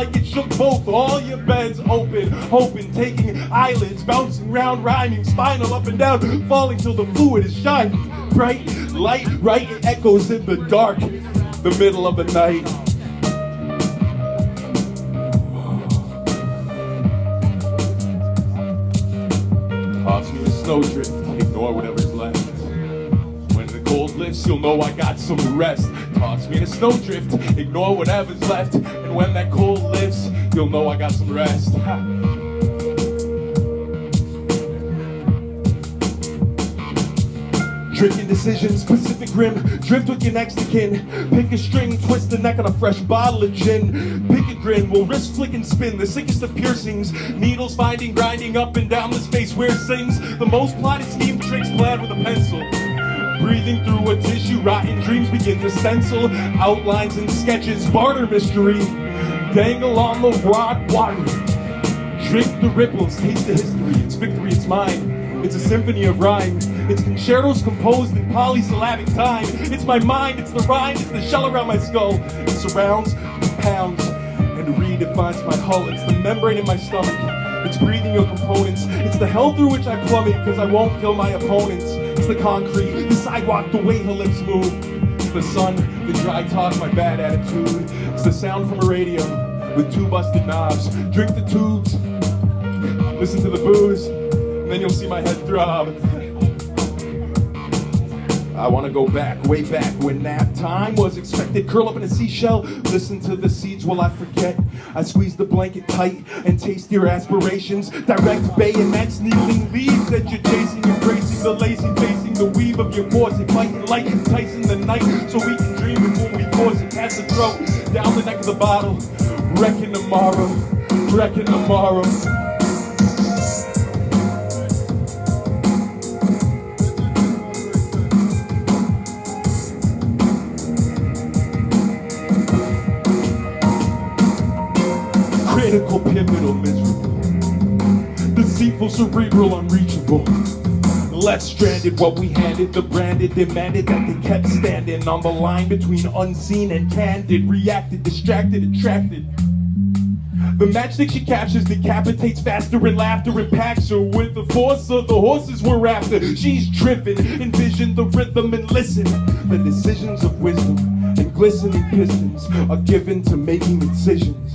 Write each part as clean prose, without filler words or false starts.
like it shook both, all your beds open, hoping, taking eyelids, bouncing round, rhyming, spinal up and down, falling till the fluid is shining. Bright light, right, it echoes in the dark, the middle of the night. Toss me a snowdrift, ignore whatever's left. When the cold lifts, you'll know I got some rest. Toss me in a snowdrift, ignore whatever's left. And when that cold lifts, you'll know I got some rest. Tricking decisions, Pacific Rim, drift with your next to kin. Pick a string, twist the neck on a fresh bottle of gin. Pick a grin, we'll wrist flick and spin, the sickest of piercings. Needles finding, grinding up and down the space where it sings. The most plotted scheme tricks clad with a pencil. Breathing through a tissue, rotten dreams begin to stencil. Outlines and sketches, barter mystery. Dangle on the rod, water. Drink the ripples, taste the history. It's victory, it's mine. It's a symphony of rhyme. It's concertos composed in polysyllabic time. It's my mind, it's the rhyme, it's the shell around my skull. It surrounds, pounds, and redefines my hull. It's the membrane in my stomach. It's breathing your components. It's the hell through which I plummet because I won't kill my opponents. It's the concrete, the sidewalk, the way her lips move. It's the sun, the dry talk, my bad attitude. It's the sound from a radio with two busted knobs. Drink the tubes, listen to the booze, and then you'll see my head throb. I want to go back, way back when nap time was expected. Curl up in a seashell, listen to the seeds while I forget. I squeeze the blanket tight and taste your aspirations. Direct bayonets, needling leaves that you're chasing. Embracing the lazy, facing the weave of your corset. Fighting light, enticing the night so we can dream before we force it. Past the throat, down the neck of the bottle. Wrecking tomorrow, wrecking tomorrow. Critical, pivotal, miserable. Deceitful, cerebral, unreachable. Left stranded, what we handed, the branded, demanded that they kept standing on the line between unseen and candid. Reacted, distracted, attracted. The matchstick she captures decapitates faster and laughter impacts her with the force of the horses we're after. She's driven, envision the rhythm and listen. The decisions of wisdom and glistening pistons are given to making incisions.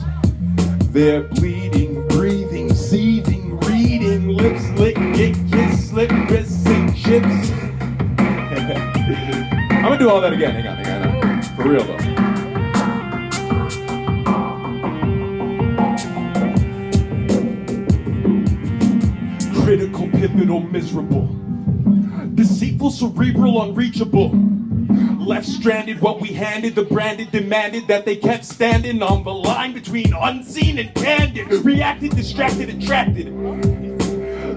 They're bleeding, breathing, seething, reading, lips lick, get kissed, slip, wrists and chips. I'm gonna do all that again, hang on. For real though. Critical, pivotal, miserable. Deceitful, cerebral, unreachable. Left stranded, what we handed, the branded, demanded that they kept standing on the line between unseen and candid. Reacted, distracted, attracted.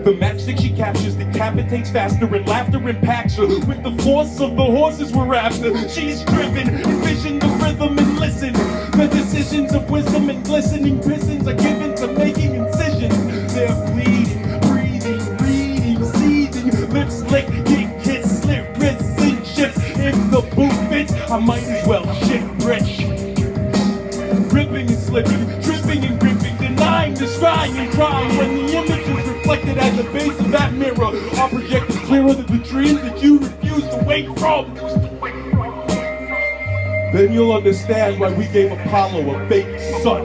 The matchstick she captures decapitates faster and laughter impacts her with the force of the horses we're after. She's driven, envision the rhythm and listen. The decisions of wisdom and glistening pistons are given to making incisions. They're bleeding, breathing, reading, seething, lips lick, get kissed, slit wrists and chips. If the boot fits, I might as well shift rich. Ripping and slipping, tripping and gripping, denying, descrying and crying. When the image is reflected at the base of that mirror, I'll project it clearer than the dreams that you refuse to wake from. Then you'll understand why we gave Apollo a fake sun.